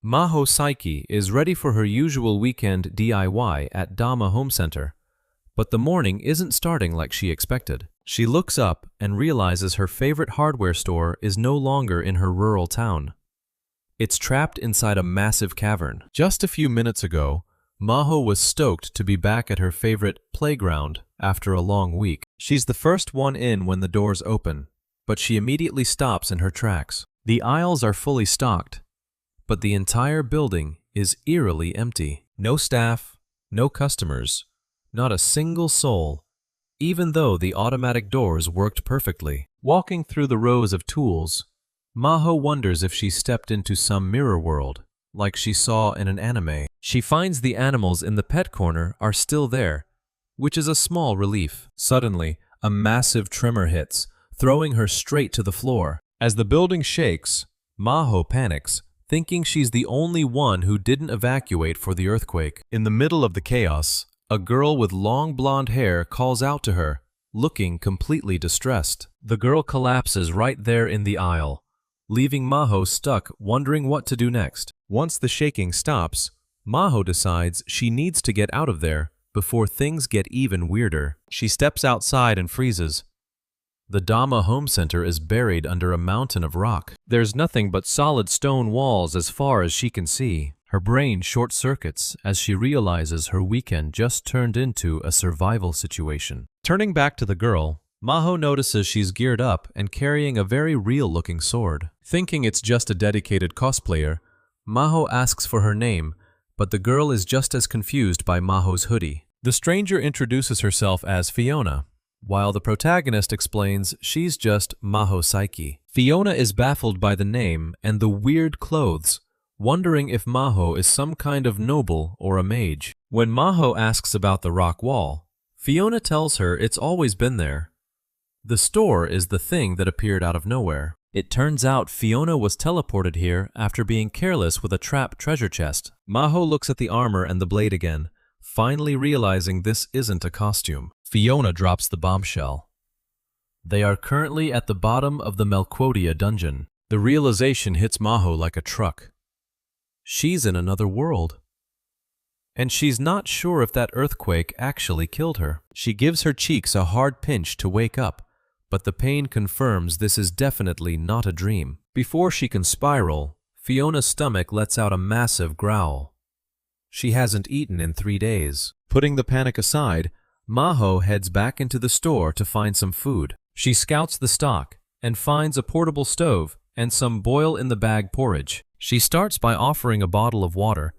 Maho Saiki is ready for her usual weekend DIY at Dama Home Center, but the morning isn't starting like she expected. She looks up and realizes her favorite hardware store is no longer in her rural town. It's trapped inside a massive cavern. Just a few minutes ago, Maho was stoked to be back at her favorite playground after a long week. She's the first one in when the doors open, but she immediately stops in her tracks. The aisles are fully stocked, but the entire building is eerily empty. No staff, no customers, not a single soul, even though the automatic doors worked perfectly. Walking through the rows of tools, Maho wonders if she stepped into some mirror world, like she saw in an anime. She finds the animals in the pet corner are still there, which is a small relief. Suddenly, a massive tremor hits, throwing her straight to the floor. As the building shakes, Maho panics, thinking she's the only one who didn't evacuate for the earthquake. In the middle of the chaos, a girl with long blonde hair calls out to her, looking completely distressed. The girl collapses right there in the aisle, leaving Maho stuck wondering what to do next. Once the shaking stops, Maho decides she needs to get out of there before things get even weirder. She steps outside and freezes. The Dama Home Center is buried under a mountain of rock. There's nothing but solid stone walls as far as she can see. Her brain short-circuits as she realizes her weekend just turned into a survival situation. Turning back to the girl, Maho notices she's geared up and carrying a very real-looking sword. Thinking it's just a dedicated cosplayer, Maho asks for her name, but the girl is just as confused by Maho's hoodie. The stranger introduces herself as Fiona, while the protagonist explains she's just Maho Saiki. Fiona is baffled by the name and the weird clothes, wondering if Maho is some kind of noble or a mage. When Maho asks about the rock wall, Fiona tells her it's always been there. The store is the thing that appeared out of nowhere. It turns out Fiona was teleported here after being careless with a trapped treasure chest. Maho looks at the armor and the blade again, finally realizing this isn't a costume. Fiona drops the bombshell. They are currently at the bottom of the Melquodia dungeon. The realization hits Maho like a truck. She's in another world. And she's not sure if that earthquake actually killed her. She gives her cheeks a hard pinch to wake up, but the pain confirms this is definitely not a dream. Before she can spiral, Fiona's stomach lets out a massive growl. She hasn't eaten in 3 days. Putting the panic aside, Maho heads back into the store to find some food. She scouts the stock and finds a portable stove and some boil-in-the-bag porridge. She starts by offering a bottle of water,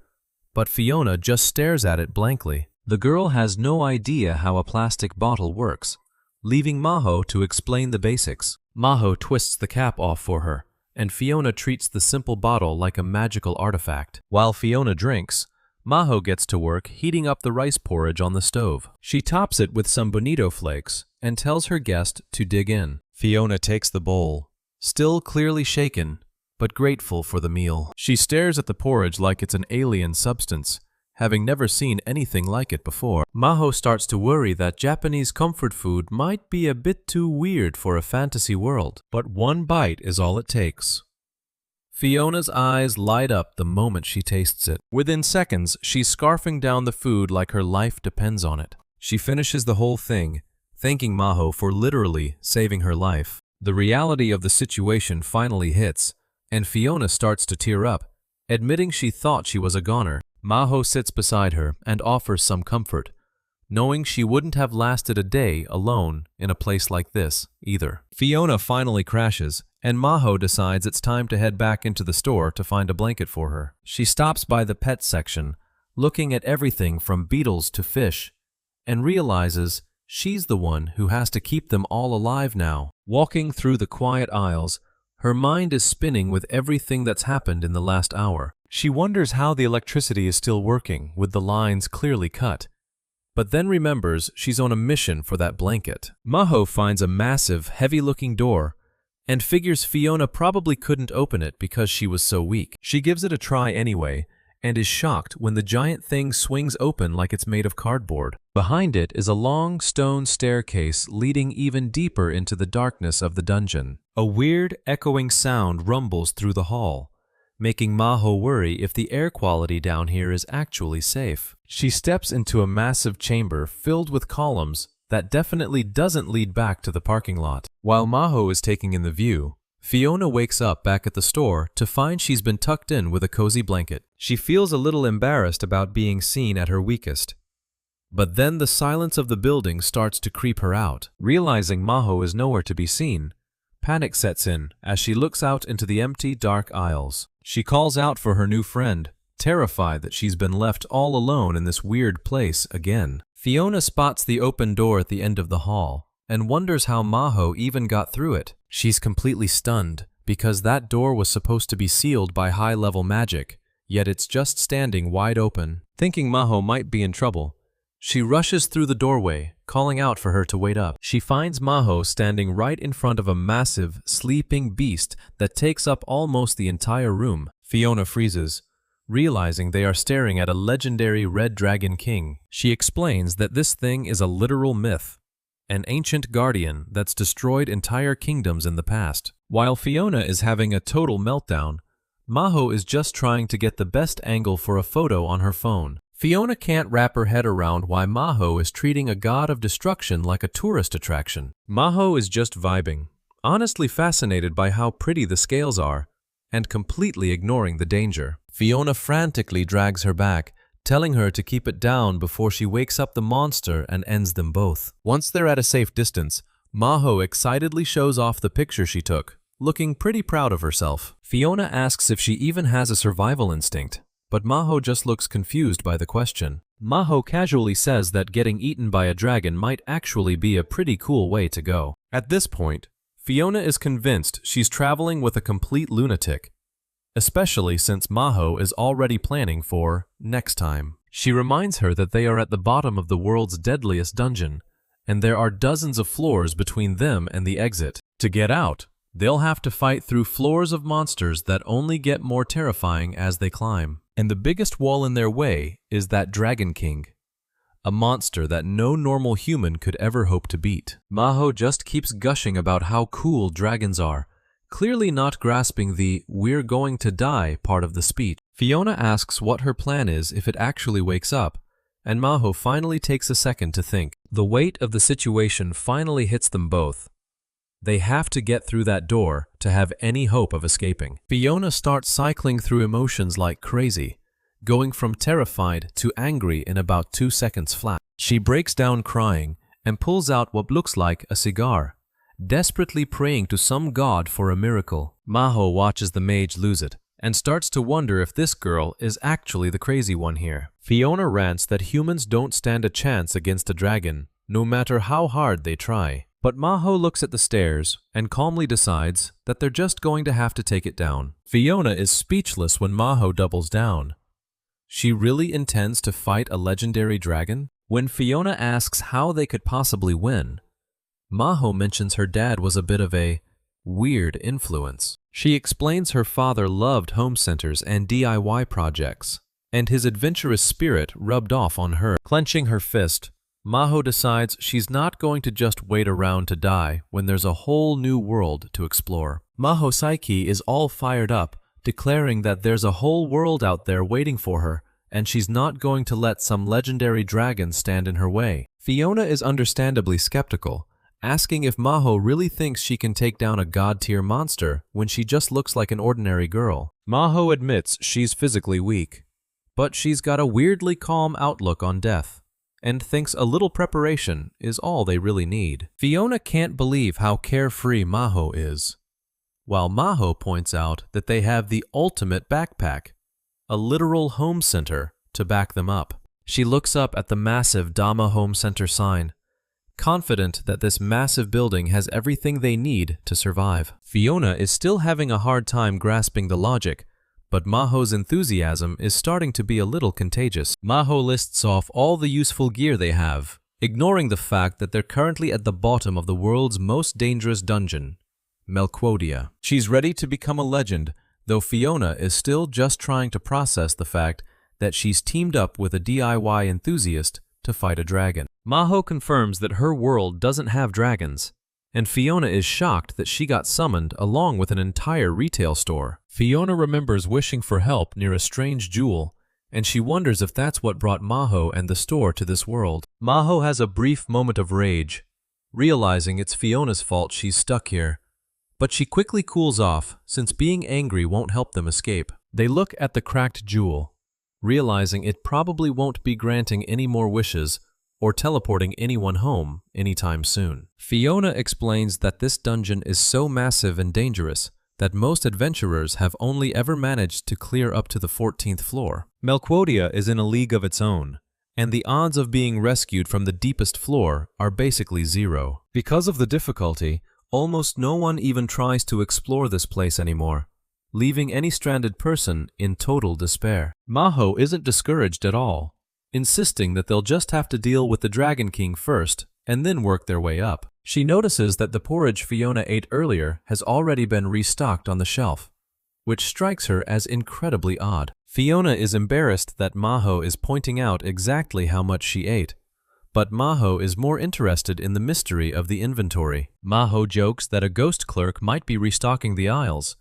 but Fiona just stares at it blankly. The girl has no idea how a plastic bottle works, leaving Maho to explain the basics. Maho twists the cap off for her, and Fiona treats the simple bottle like a magical artifact. While Fiona drinks, Maho gets to work heating up the rice porridge on the stove. She tops it with some bonito flakes and tells her guest to dig in. Fiona takes the bowl, still clearly shaken, but grateful for the meal. She stares at the porridge like it's an alien substance, having never seen anything like it before. Maho starts to worry that Japanese comfort food might be a bit too weird for a fantasy world, but one bite is all it takes. Fiona's eyes light up the moment she tastes it. Within seconds, she's scarfing down the food like her life depends on it. She finishes the whole thing, thanking Maho for literally saving her life. The reality of the situation finally hits, and Fiona starts to tear up, admitting she thought she was a goner. Maho sits beside her and offers some comfort, knowing she wouldn't have lasted a day alone in a place like this either. Fiona finally crashes, and Maho decides it's time to head back into the store to find a blanket for her. She stops by the pet section, looking at everything from beetles to fish, and realizes she's the one who has to keep them all alive now. Walking through the quiet aisles, her mind is spinning with everything that's happened in the last hour. She wonders how the electricity is still working with the lines clearly cut, but then remembers she's on a mission for that blanket. Maho finds a massive, heavy-looking door and figures Fiona probably couldn't open it because she was so weak. She gives it a try anyway and is shocked when the giant thing swings open like it's made of cardboard. Behind it is a long stone staircase leading even deeper into the darkness of the dungeon. A weird, echoing sound rumbles through the hall, making Maho worry if the air quality down here is actually safe. She steps into a massive chamber filled with columns that definitely doesn't lead back to the parking lot. While Maho is taking in the view, Fiona wakes up back at the store to find she's been tucked in with a cozy blanket. She feels a little embarrassed about being seen at her weakest. But then the silence of the building starts to creep her out. Realizing Maho is nowhere to be seen, panic sets in as she looks out into the empty, dark aisles. She calls out for her new friend, terrified that she's been left all alone in this weird place again. Fiona spots the open door at the end of the hall and wonders how Maho even got through it. She's completely stunned because that door was supposed to be sealed by high-level magic, yet it's just standing wide open. Thinking Maho might be in trouble, she rushes through the doorway, calling out for her to wait up. She finds Maho standing right in front of a massive, sleeping beast that takes up almost the entire room. Fiona freezes, realizing they are staring at a legendary red dragon king. She explains that this thing is a literal myth, an ancient guardian that's destroyed entire kingdoms in the past. While Fiona is having a total meltdown, Maho is just trying to get the best angle for a photo on her phone. Fiona can't wrap her head around why Maho is treating a god of destruction like a tourist attraction. Maho is just vibing, honestly fascinated by how pretty the scales are, and completely ignoring the danger. Fiona frantically drags her back, telling her to keep it down before she wakes up the monster and ends them both. Once they're at a safe distance, Maho excitedly shows off the picture she took, looking pretty proud of herself. Fiona asks if she even has a survival instinct, but Maho just looks confused by the question. Maho casually says that getting eaten by a dragon might actually be a pretty cool way to go. At this point, Fiona is convinced she's traveling with a complete lunatic, especially since Maho is already planning for next time. She reminds her that they are at the bottom of the world's deadliest dungeon, and there are dozens of floors between them and the exit. To get out, they'll have to fight through floors of monsters that only get more terrifying as they climb. And the biggest wall in their way is that Dragon King, a monster that no normal human could ever hope to beat. Maho just keeps gushing about how cool dragons are, clearly not grasping the "we're going to die" part of the speech. Fiona asks what her plan is if it actually wakes up, and Maho finally takes a second to think. The weight of the situation finally hits them both. They have to get through that door to have any hope of escaping. Fiona starts cycling through emotions like crazy, going from terrified to angry in about 2 seconds flat. She breaks down crying and pulls out what looks like a cigar, desperately praying to some god for a miracle. Maho watches the mage lose it and starts to wonder if this girl is actually the crazy one here. Fiona rants that humans don't stand a chance against a dragon, no matter how hard they try. But Maho looks at the stairs and calmly decides that they're just going to have to take it down. Fiona is speechless when Maho doubles down. She really intends to fight a legendary dragon? When Fiona asks how they could possibly win, Maho mentions her dad was a bit of a weird influence. She explains her father loved home centers and DIY projects, and his adventurous spirit rubbed off on her. Clenching her fist, Maho decides she's not going to just wait around to die when there's a whole new world to explore. Maho Psyche is all fired up, declaring that there's a whole world out there waiting for her, and she's not going to let some legendary dragon stand in her way. Fiona is understandably skeptical, asking if Maho really thinks she can take down a god-tier monster when she just looks like an ordinary girl. Maho admits she's physically weak, but she's got a weirdly calm outlook on death, and thinks a little preparation is all they really need. Fiona can't believe how carefree Maho is, while Maho points out that they have the ultimate backpack, a literal home center, to back them up. She looks up at the massive Dama Home Center sign, confident that this massive building has everything they need to survive. Fiona is still having a hard time grasping the logic, but Maho's enthusiasm is starting to be a little contagious. Maho lists off all the useful gear they have, ignoring the fact that they're currently at the bottom of the world's most dangerous dungeon, Melquodia. She's ready to become a legend, though Fiona is still just trying to process the fact that she's teamed up with a DIY enthusiast to fight a dragon. Maho confirms that her world doesn't have dragons, and Fiona is shocked that she got summoned along with an entire retail store. Fiona remembers wishing for help near a strange jewel, and she wonders if that's what brought Maho and the store to this world. Maho has a brief moment of rage, realizing it's Fiona's fault she's stuck here, but she quickly cools off since being angry won't help them escape. They look at the cracked jewel, realizing it probably won't be granting any more wishes or teleporting anyone home anytime soon. Fiona explains that this dungeon is so massive and dangerous that most adventurers have only ever managed to clear up to the 14th floor. Melquodia is in a league of its own, and the odds of being rescued from the deepest floor are basically zero. Because of the difficulty, almost no one even tries to explore this place anymore, leaving any stranded person in total despair. Maho isn't discouraged at all, insisting that they'll just have to deal with the Dragon King first and then work their way up. She notices that the porridge Fiona ate earlier has already been restocked on the shelf, which strikes her as incredibly odd. Fiona is embarrassed that Maho is pointing out exactly how much she ate, but Maho is more interested in the mystery of the inventory. Maho jokes that a ghost clerk might be restocking the aisles,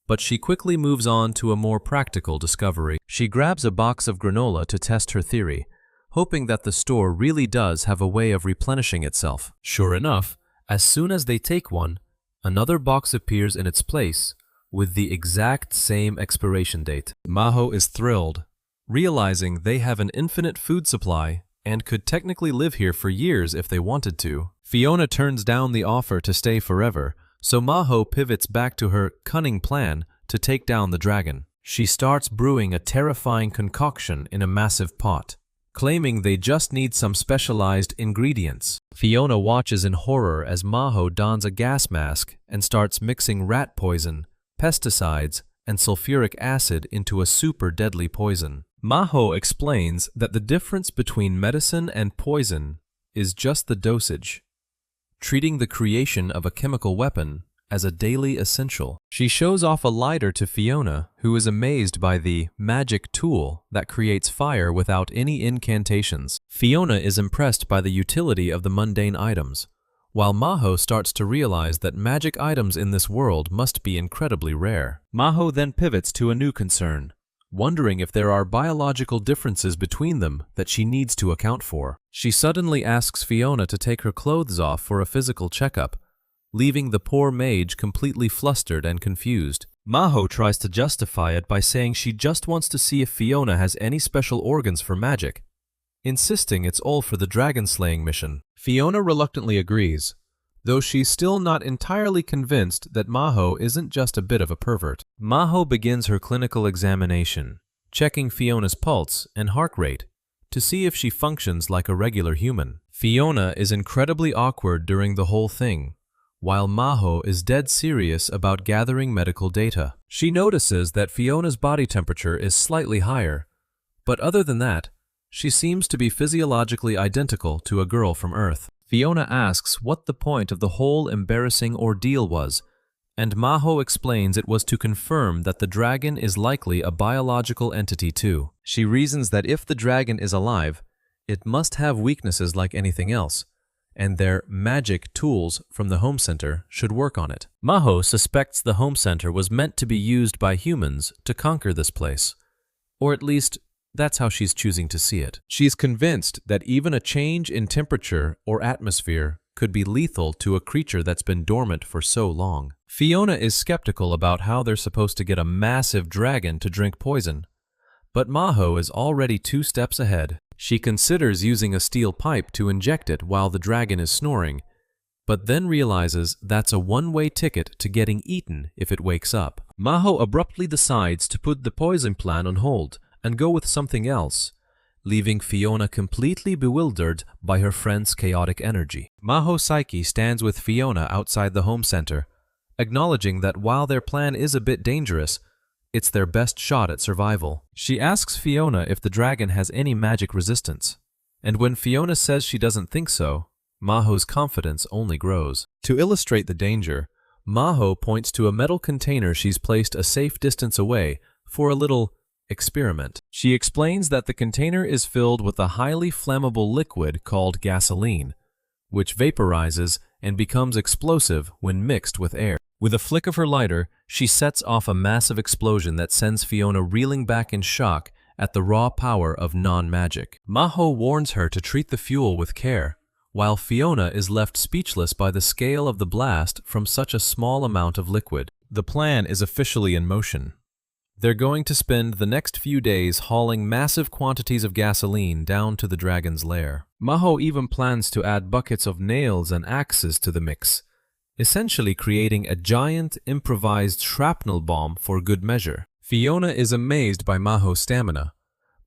but she quickly moves on to a more practical discovery. She grabs a box of granola to test her theory, hoping that the store really does have a way of replenishing itself. Sure enough, as soon as they take one, another box appears in its place with the exact same expiration date. Maho is thrilled, realizing they have an infinite food supply and could technically live here for years if they wanted to. Fiona turns down the offer to stay forever, so Maho pivots back to her cunning plan to take down the dragon. She starts brewing a terrifying concoction in a massive pot, claiming they just need some specialized ingredients. Fiona watches in horror as Maho dons a gas mask and starts mixing rat poison, pesticides, and sulfuric acid into a super deadly poison. Maho explains that the difference between medicine and poison is just the dosage, treating the creation of a chemical weapon as a daily essential. She shows off a lighter to Fiona, who is amazed by the magic tool that creates fire without any incantations. Fiona is impressed by the utility of the mundane items, while Maho starts to realize that magic items in this world must be incredibly rare. Maho then pivots to a new concern, wondering if there are biological differences between them that she needs to account for. She suddenly asks Fiona to take her clothes off for a physical checkup, leaving the poor mage completely flustered and confused. Maho tries to justify it by saying she just wants to see if Fiona has any special organs for magic, insisting it's all for the dragon-slaying mission. Fiona reluctantly agrees, though she's still not entirely convinced that Maho isn't just a bit of a pervert. Maho begins her clinical examination, checking Fiona's pulse and heart rate to see if she functions like a regular human. Fiona is incredibly awkward during the whole thing, while Maho is dead serious about gathering medical data. She notices that Fiona's body temperature is slightly higher, but other than that, she seems to be physiologically identical to a girl from Earth. Fiona asks what the point of the whole embarrassing ordeal was, and Maho explains it was to confirm that the dragon is likely a biological entity too. She reasons that if the dragon is alive, it must have weaknesses like anything else, and their magic tools from the home center should work on it. Maho suspects the home center was meant to be used by humans to conquer this place, or at least that's how she's choosing to see it. She's convinced that even a change in temperature or atmosphere could be lethal to a creature that's been dormant for so long. Fiona is skeptical about how they're supposed to get a massive dragon to drink poison, but Maho is already 2 steps ahead. She considers using a steel pipe to inject it while the dragon is snoring, but then realizes that's a one-way ticket to getting eaten if it wakes up. Maho abruptly decides to put the poison plan on hold and go with something else, leaving Fiona completely bewildered by her friend's chaotic energy. Maho Psyche stands with Fiona outside the home center, acknowledging that while their plan is a bit dangerous, it's their best shot at survival. She asks Fiona if the dragon has any magic resistance, and when Fiona says she doesn't think so, Maho's confidence only grows. To illustrate the danger, Maho points to a metal container she's placed a safe distance away for a little experiment. She explains that the container is filled with a highly flammable liquid called gasoline, which vaporizes and becomes explosive when mixed with air. With a flick of her lighter, she sets off a massive explosion that sends Fiona reeling back in shock at the raw power of non-magic. Maho warns her to treat the fuel with care, while Fiona is left speechless by the scale of the blast from such a small amount of liquid. The plan is officially in motion. They're going to spend the next few days hauling massive quantities of gasoline down to the dragon's lair. Maho even plans to add buckets of nails and axes to the mix, essentially creating a giant improvised shrapnel bomb for good measure. Fiona is amazed by Maho's stamina,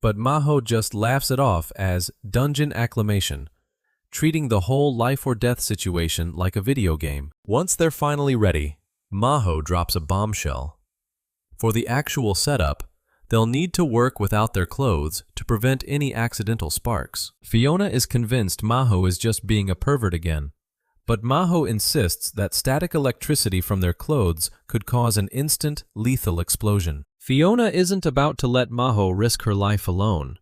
but Maho just laughs it off as dungeon acclimation, treating the whole life or death situation like a video game. Once they're finally ready, Maho drops a bombshell. For the actual setup, they'll need to work without their clothes to prevent any accidental sparks. Fiona is convinced Maho is just being a pervert again, but Maho insists that static electricity from their clothes could cause an instant, lethal explosion. Fiona isn't about to let Maho risk her life alone,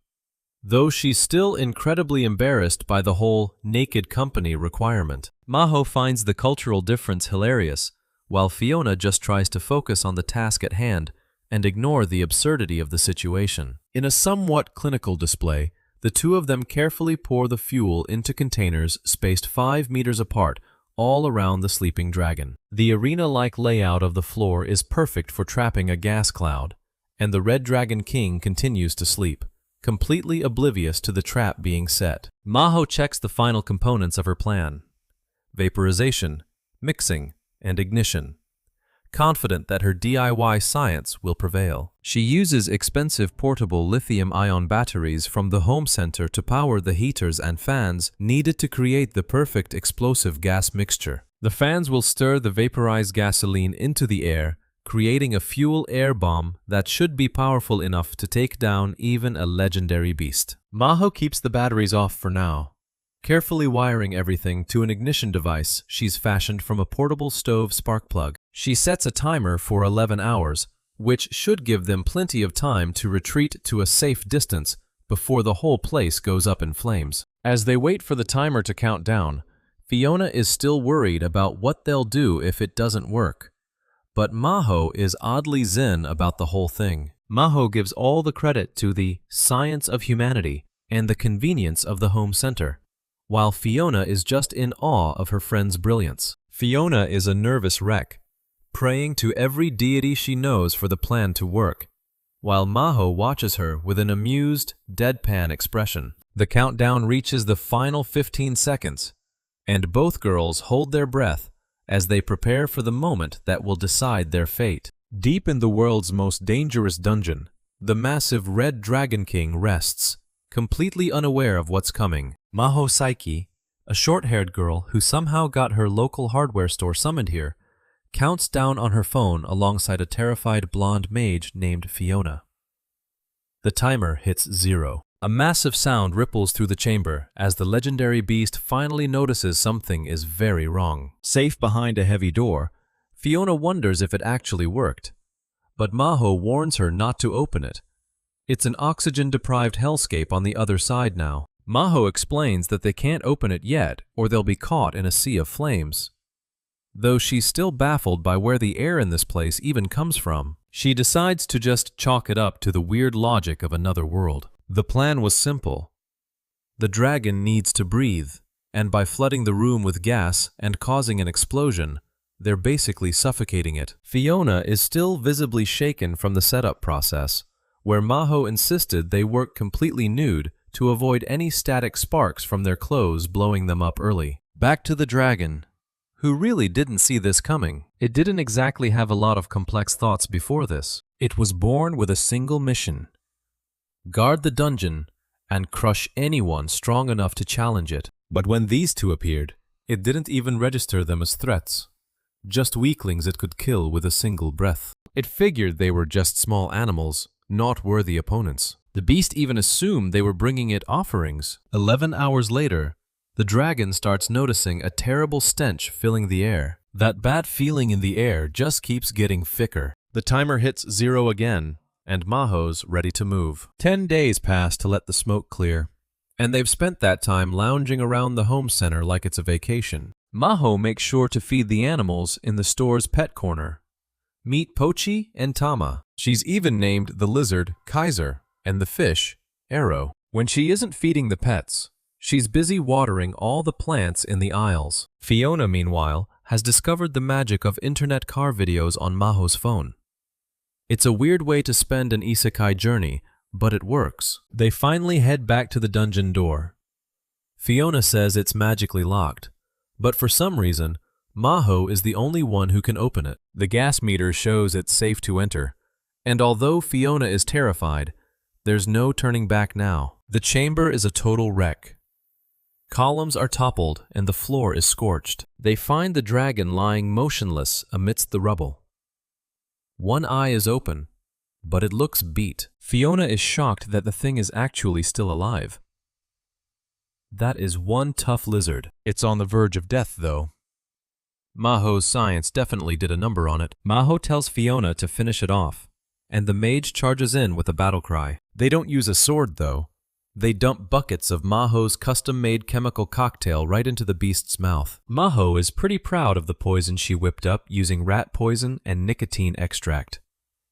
though she's still incredibly embarrassed by the whole naked company requirement. Maho finds the cultural difference hilarious, while Fiona just tries to focus on the task at hand and ignore the absurdity of the situation. In a somewhat clinical display, the two of them carefully pour the fuel into containers spaced 5 meters apart all around the sleeping dragon. The arena-like layout of the floor is perfect for trapping a gas cloud, and the Red Dragon King continues to sleep, completely oblivious to the trap being set. Maho checks the final components of her plan: vaporization, mixing, and ignition, confident that her DIY science will prevail. She uses expensive portable lithium-ion batteries from the home center to power the heaters and fans needed to create the perfect explosive gas mixture. The fans will stir the vaporized gasoline into the air, creating a fuel-air bomb that should be powerful enough to take down even a legendary beast. Maho keeps the batteries off for now, carefully wiring everything to an ignition device she's fashioned from a portable stove spark plug. She sets a timer for 11 hours, which should give them plenty of time to retreat to a safe distance before the whole place goes up in flames. As they wait for the timer to count down, Fiona is still worried about what they'll do if it doesn't work. But Maho is oddly zen about the whole thing. Maho gives all the credit to the science of humanity and the convenience of the home center, while Fiona is just in awe of her friend's brilliance. Fiona is a nervous wreck, praying to every deity she knows for the plan to work, while Maho watches her with an amused, deadpan expression. The countdown reaches the final 15 seconds, and both girls hold their breath as they prepare for the moment that will decide their fate. Deep in the world's most dangerous dungeon, the massive Red Dragon King rests, completely unaware of what's coming. Maho Saiki, a short-haired girl who somehow got her local hardware store summoned here, counts down on her phone alongside a terrified blonde mage named Fiona. The timer hits 0. A massive sound ripples through the chamber as the legendary beast finally notices something is very wrong. Safe behind a heavy door, Fiona wonders if it actually worked, but Maho warns her not to open it. It's an oxygen-deprived hellscape on the other side now. Maho explains that they can't open it yet or they'll be caught in a sea of flames. Though she's still baffled by where the air in this place even comes from, she decides to just chalk it up to the weird logic of another world. The plan was simple. The dragon needs to breathe, and by flooding the room with gas and causing an explosion, they're basically suffocating it. Fiona is still visibly shaken from the setup process, where Maho insisted they work completely nude to avoid any static sparks from their clothes blowing them up early. Back to the dragon, who really didn't see this coming. It didn't exactly have a lot of complex thoughts before this. It was born with a single mission: guard the dungeon and crush anyone strong enough to challenge it. But when these two appeared, it didn't even register them as threats, just weaklings it could kill with a single breath. It figured they were just small animals, not worthy opponents. The beast even assumed they were bringing it offerings. 11 hours later, the dragon starts noticing a terrible stench filling the air. That bad feeling in the air just keeps getting thicker. The timer hits 0 again, and Maho's ready to move. 10 days pass to let the smoke clear, and they've spent that time lounging around the home center like it's a vacation. Maho makes sure to feed the animals in the store's pet corner. Meet Pochi and Tama. She's even named the lizard Kaiser and the fish Arrow. When she isn't feeding the pets, she's busy watering all the plants in the aisles. Fiona, meanwhile, has discovered the magic of internet car videos on Maho's phone. It's a weird way to spend an isekai journey, but it works. They finally head back to the dungeon door. Fiona says it's magically locked, but for some reason, Maho is the only one who can open it. The gas meter shows it's safe to enter, and although Fiona is terrified, there's no turning back now. The chamber is a total wreck. Columns are toppled and the floor is scorched. They find the dragon lying motionless amidst the rubble. One eye is open, but it looks beat. Fiona is shocked that the thing is actually still alive. That is one tough lizard. It's on the verge of death, though. Maho's science definitely did a number on it. Maho tells Fiona to finish it off, and the mage charges in with a battle cry. They don't use a sword, though. They dump buckets of Maho's custom-made chemical cocktail right into the beast's mouth. Maho is pretty proud of the poison she whipped up using rat poison and nicotine extract.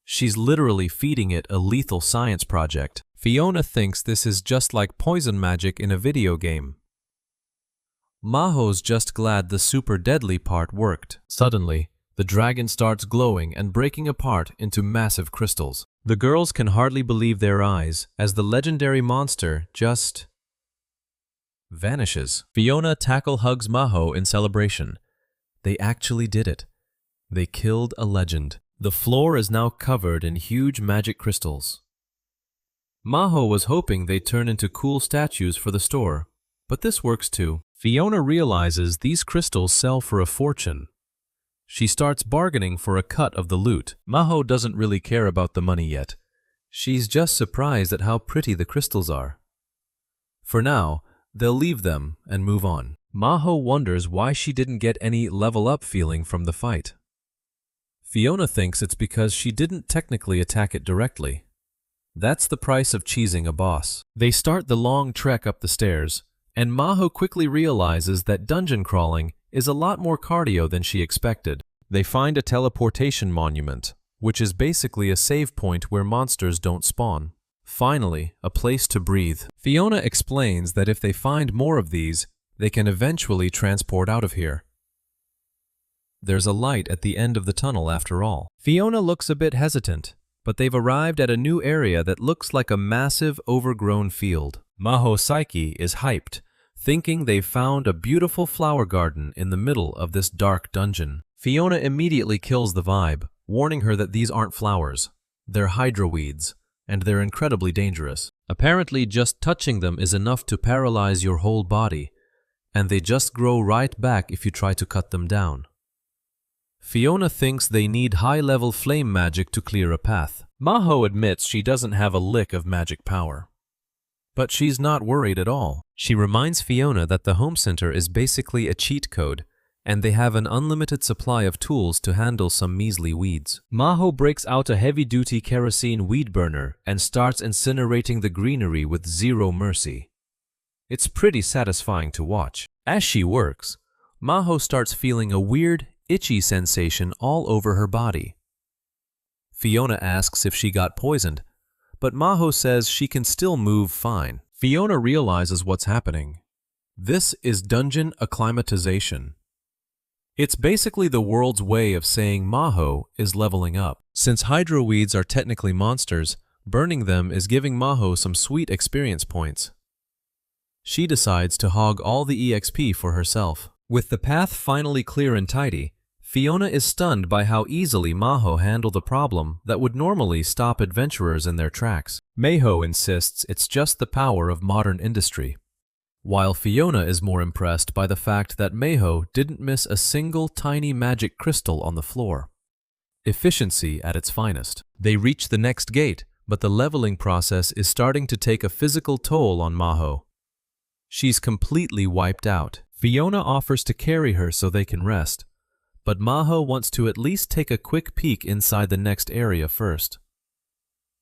She's literally feeding it a lethal science project. Fiona thinks this is just like poison magic in a video game. Maho's just glad the super deadly part worked. Suddenly, the dragon starts glowing and breaking apart into massive crystals. The girls can hardly believe their eyes as the legendary monster just vanishes. Fiona hugs Maho in celebration. They actually did it. They killed a legend. The floor is now covered in huge magic crystals. Maho was hoping they'd turn into cool statues for the store, but this works too. Fiona realizes these crystals sell for a fortune. She starts bargaining for a cut of the loot. Maho doesn't really care about the money yet. She's just surprised at how pretty the crystals are. For now, they'll leave them and move on. Maho wonders why she didn't get any level up feeling from the fight. Fiona thinks it's because she didn't technically attack it directly. That's the price of cheesing a boss. They start the long trek up the stairs, and Maho quickly realizes that dungeon crawling is a lot more cardio than she expected. They find a teleportation monument, which is basically a save point where monsters don't spawn. Finally, a place to breathe. Fiona explains that if they find more of these, they can eventually transport out of here. There's a light at the end of the tunnel after all. Fiona looks a bit hesitant, but they've arrived at a new area that looks like a massive, overgrown field. Maho's psyche is hyped, thinking they've found a beautiful flower garden in the middle of this dark dungeon. Fiona immediately kills the vibe, warning her that these aren't flowers. They're hydroweeds, and they're incredibly dangerous. Apparently, just touching them is enough to paralyze your whole body, and they just grow right back if you try to cut them down. Fiona thinks they need high-level flame magic to clear a path. Maho admits she doesn't have a lick of magic power. But she's not worried at all. She reminds Fiona that the home center is basically a cheat code, and they have an unlimited supply of tools to handle some measly weeds. Maho breaks out a heavy-duty kerosene weed burner and starts incinerating the greenery with zero mercy. It's pretty satisfying to watch. As she works, Maho starts feeling a weird, itchy sensation all over her body. Fiona asks if she got poisoned, but Maho says she can still move fine. Fiona realizes what's happening. This is dungeon acclimatization. It's basically the world's way of saying Maho is leveling up. Since hydroweeds are technically monsters, burning them is giving Maho some sweet experience points. She decides to hog all the EXP for herself. With the path finally clear and tidy, Fiona is stunned by how easily Maho handled a problem that would normally stop adventurers in their tracks. Maho insists it's just the power of modern industry, while Fiona is more impressed by the fact that Maho didn't miss a single tiny magic crystal on the floor. Efficiency at its finest. They reach the next gate, but the leveling process is starting to take a physical toll on Maho. She's completely wiped out. Fiona offers to carry her so they can rest, but Maho wants to at least take a quick peek inside the next area first.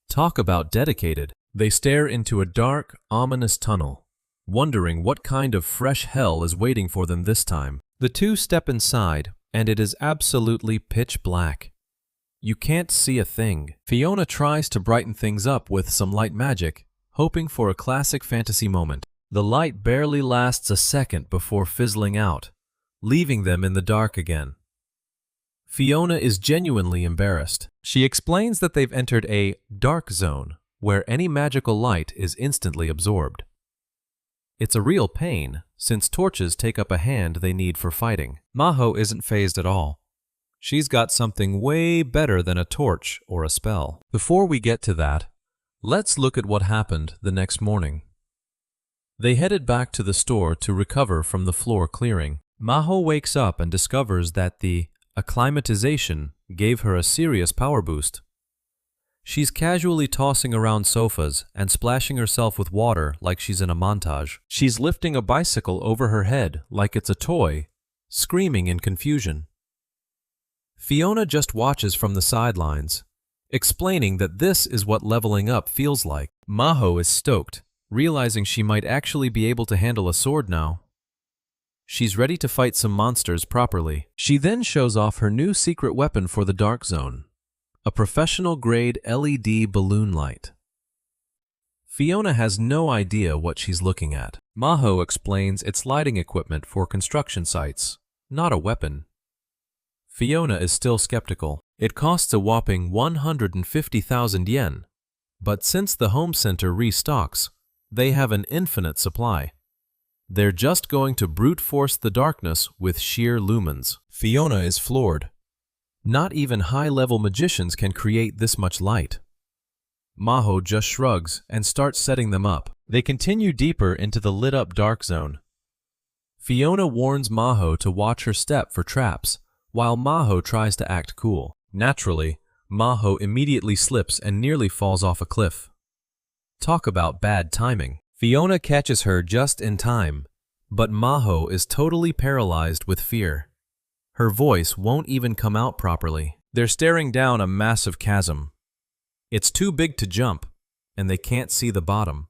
Talk about dedicated. They stare into a dark, ominous tunnel, wondering what kind of fresh hell is waiting for them this time. The two step inside, and it is absolutely pitch black. You can't see a thing. Fiona tries to brighten things up with some light magic, hoping for a classic fantasy moment. The light barely lasts a second before fizzling out, leaving them in the dark again. Fiona is genuinely embarrassed. She explains that they've entered a dark zone, where any magical light is instantly absorbed. It's a real pain, since torches take up a hand they need for fighting. Maho isn't fazed at all. She's got something way better than a torch or a spell. Before we get to that, let's look at what happened the next morning. They headed back to the store to recover from the floor clearing. Maho wakes up and discovers that the acclimatization gave her a serious power boost. She's casually tossing around sofas and splashing herself with water like she's in a montage. She's lifting a bicycle over her head like it's a toy, screaming in confusion. Fiona just watches from the sidelines, explaining that this is what leveling up feels like. Maho is stoked, realizing she might actually be able to handle a sword now. She's ready to fight some monsters properly. She then shows off her new secret weapon for the dark zone, a professional-grade LED balloon light. Fiona has no idea what she's looking at. Maho explains it's lighting equipment for construction sites, not a weapon. Fiona is still skeptical. It costs a whopping 150,000 yen, but since the home center restocks, they have an infinite supply. They're just going to brute force the darkness with sheer lumens. Fiona is floored. Not even high-level magicians can create this much light. Maho just shrugs and starts setting them up. They continue deeper into the lit-up dark zone. Fiona warns Maho to watch her step for traps, while Maho tries to act cool. Naturally, Maho immediately slips and nearly falls off a cliff. Talk about bad timing. Fiona catches her just in time, but Maho is totally paralyzed with fear. Her voice won't even come out properly. They're staring down a massive chasm. It's too big to jump, and they can't see the bottom.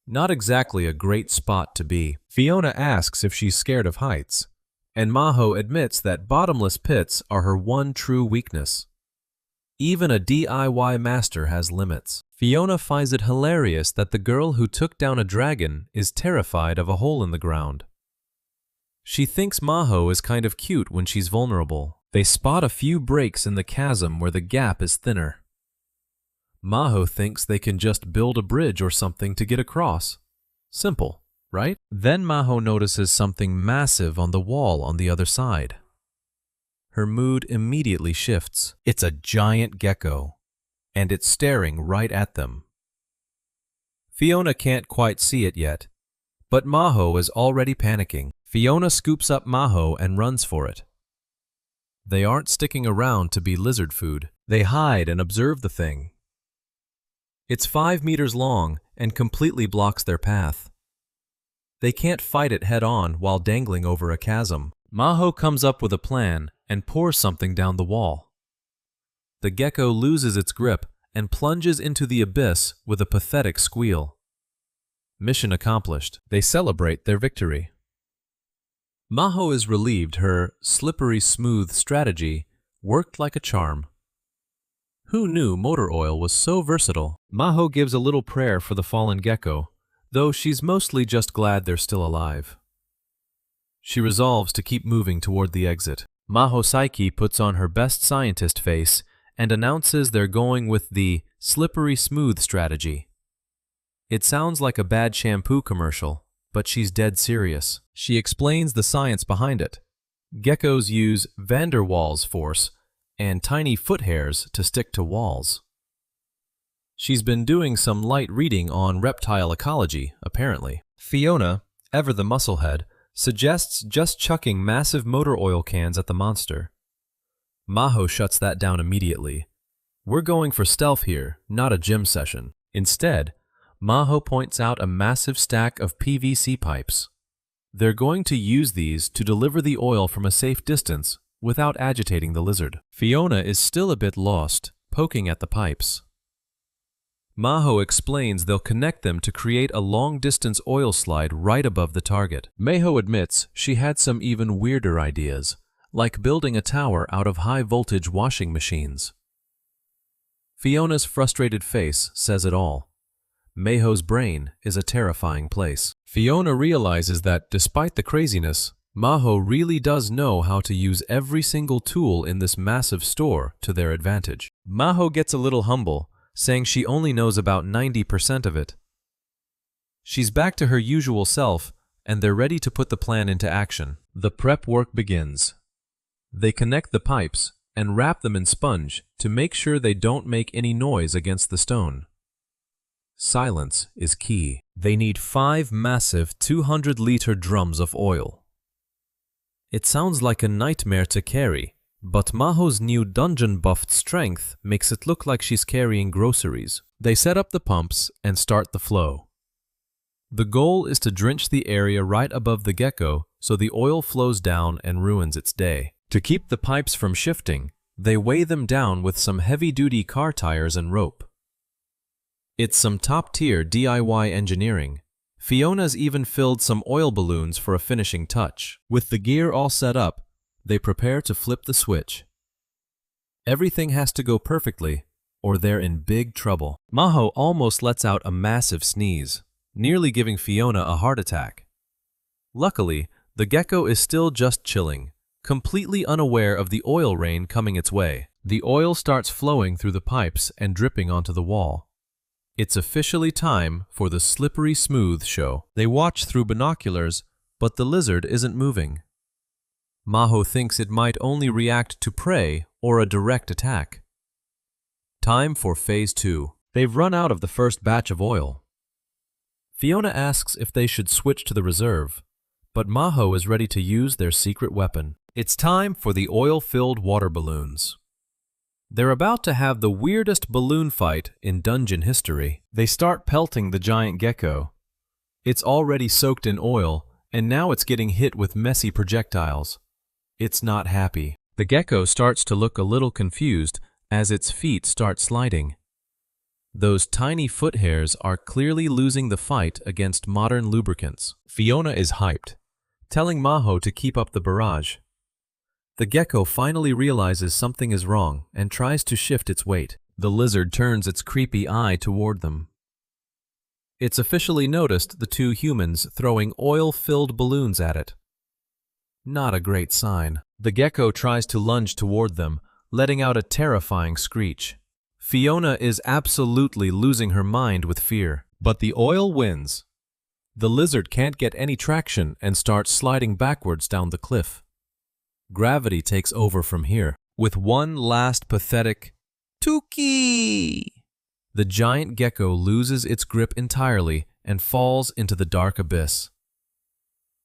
Not exactly a great spot to be. Fiona asks if she's scared of heights, and Maho admits that bottomless pits are her one true weakness. Even a DIY master has limits. Fiona finds it hilarious that the girl who took down a dragon is terrified of a hole in the ground. She thinks Maho is kind of cute when she's vulnerable. They spot a few breaks in the chasm where the gap is thinner. Maho thinks they can just build a bridge or something to get across. Simple, right? Then Maho notices something massive on the wall on the other side. Her mood immediately shifts. It's a giant gecko, and it's staring right at them. Fiona can't quite see it yet, but Maho is already panicking. Fiona scoops up Maho and runs for it. They aren't sticking around to be lizard food. They hide and observe the thing. It's 5 meters long and completely blocks their path. They can't fight it head-on while dangling over a chasm. Maho comes up with a plan and pours something down the wall. The gecko loses its grip and plunges into the abyss with a pathetic squeal. Mission accomplished. They celebrate their victory. Maho is relieved her slippery smooth strategy worked like a charm. Who knew motor oil was so versatile? Maho gives a little prayer for the fallen gecko, though she's mostly just glad they're still alive. She resolves to keep moving toward the exit. Maho Saiki puts on her best scientist face and announces they're going with the slippery smooth strategy. It sounds like a bad shampoo commercial, but she's dead serious. She explains the science behind it. Geckos use van der Waals force and tiny foot hairs to stick to walls. She's been doing some light reading on reptile ecology, apparently. Fiona, ever the musclehead, suggests just chucking massive motor oil cans at the monster. Maho shuts that down immediately. We're going for stealth here, not a gym session. Instead, Maho points out a massive stack of PVC pipes. They're going to use these to deliver the oil from a safe distance without agitating the lizard. Fiona is still a bit lost, poking at the pipes. Maho explains they'll connect them to create a long-distance oil slide right above the target. Maho admits she had some even weirder ideas, like building a tower out of high-voltage washing machines. Fiona's frustrated face says it all. Maho's brain is a terrifying place. Fiona realizes that, despite the craziness, Maho really does know how to use every single tool in this massive store to their advantage. Maho gets a little humble, saying she only knows about 90% of it. She's back to her usual self, and they're ready to put the plan into action. The prep work begins. They connect the pipes and wrap them in sponge to make sure they don't make any noise against the stone. Silence is key. They need 5 massive 200-liter drums of oil. It sounds like a nightmare to carry, but Maho's new dungeon-buffed strength makes it look like she's carrying groceries. They set up the pumps and start the flow. The goal is to drench the area right above the gecko so the oil flows down and ruins its day. To keep the pipes from shifting, they weigh them down with some heavy-duty car tires and rope. It's some top-tier DIY engineering. Fiona's even filled some oil balloons for a finishing touch. With the gear all set up, they prepare to flip the switch. Everything has to go perfectly, or they're in big trouble. Maho almost lets out a massive sneeze, nearly giving Fiona a heart attack. Luckily, the gecko is still just chilling, completely unaware of the oil rain coming its way. The oil starts flowing through the pipes and dripping onto the wall. It's officially time for the slippery smooth show. They watch through binoculars, but the lizard isn't moving. Maho thinks it might only react to prey or a direct attack. Time for Phase 2. They've run out of the first batch of oil. Fiona asks if they should switch to the reserve, but Maho is ready to use their secret weapon. It's time for the oil-filled water balloons. They're about to have the weirdest balloon fight in dungeon history. They start pelting the giant gecko. It's already soaked in oil, and now it's getting hit with messy projectiles. It's not happy. The gecko starts to look a little confused as its feet start sliding. Those tiny foot hairs are clearly losing the fight against modern lubricants. Fiona is hyped, telling Maho to keep up the barrage. The gecko finally realizes something is wrong and tries to shift its weight. The lizard turns its creepy eye toward them. It's officially noticed the 2 humans throwing oil-filled balloons at it. Not a great sign. The gecko tries to lunge toward them, letting out a terrifying screech. Fiona is absolutely losing her mind with fear, but the oil wins. The lizard can't get any traction and starts sliding backwards down the cliff. Gravity takes over from here. With one last pathetic "Tuki!" the giant gecko loses its grip entirely and falls into the dark abyss.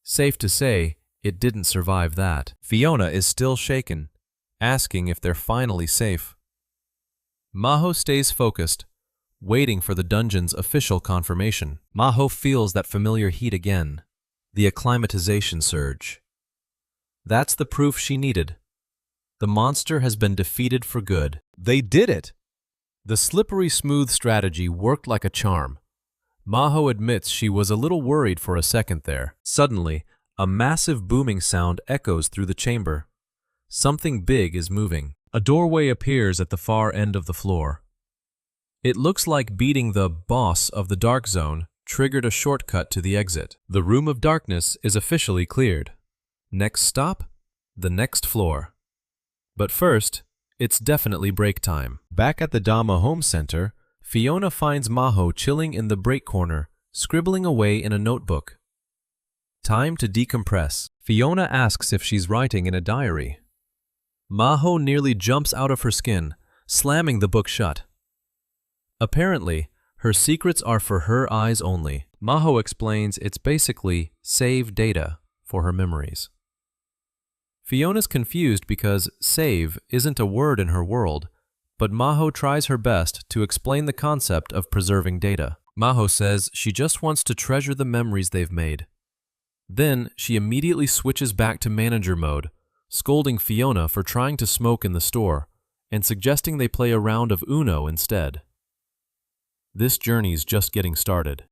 Safe to say, it didn't survive that. Fiona is still shaken, asking if they're finally safe. Maho stays focused, waiting for the dungeon's official confirmation. Maho feels that familiar heat again, the acclimatization surge. That's the proof she needed. The monster has been defeated for good. They did it! The slippery smooth strategy worked like a charm. Maho admits she was a little worried for a second there. Suddenly, a massive booming sound echoes through the chamber. Something big is moving. A doorway appears at the far end of the floor. It looks like beating the boss of the dark zone triggered a shortcut to the exit. The room of darkness is officially cleared. Next stop, the next floor. But first, it's definitely break time. Back at the Dama Home Center, Fiona finds Maho chilling in the break corner, scribbling away in a notebook. Time to decompress. Fiona asks if she's writing in a diary. Maho nearly jumps out of her skin, slamming the book shut. Apparently, her secrets are for her eyes only. Maho explains it's basically save data for her memories. Fiona's confused because save isn't a word in her world, but Maho tries her best to explain the concept of preserving data. Maho says she just wants to treasure the memories they've made. Then she immediately switches back to manager mode, scolding Fiona for trying to smoke in the store and suggesting they play a round of Uno instead. This journey's just getting started.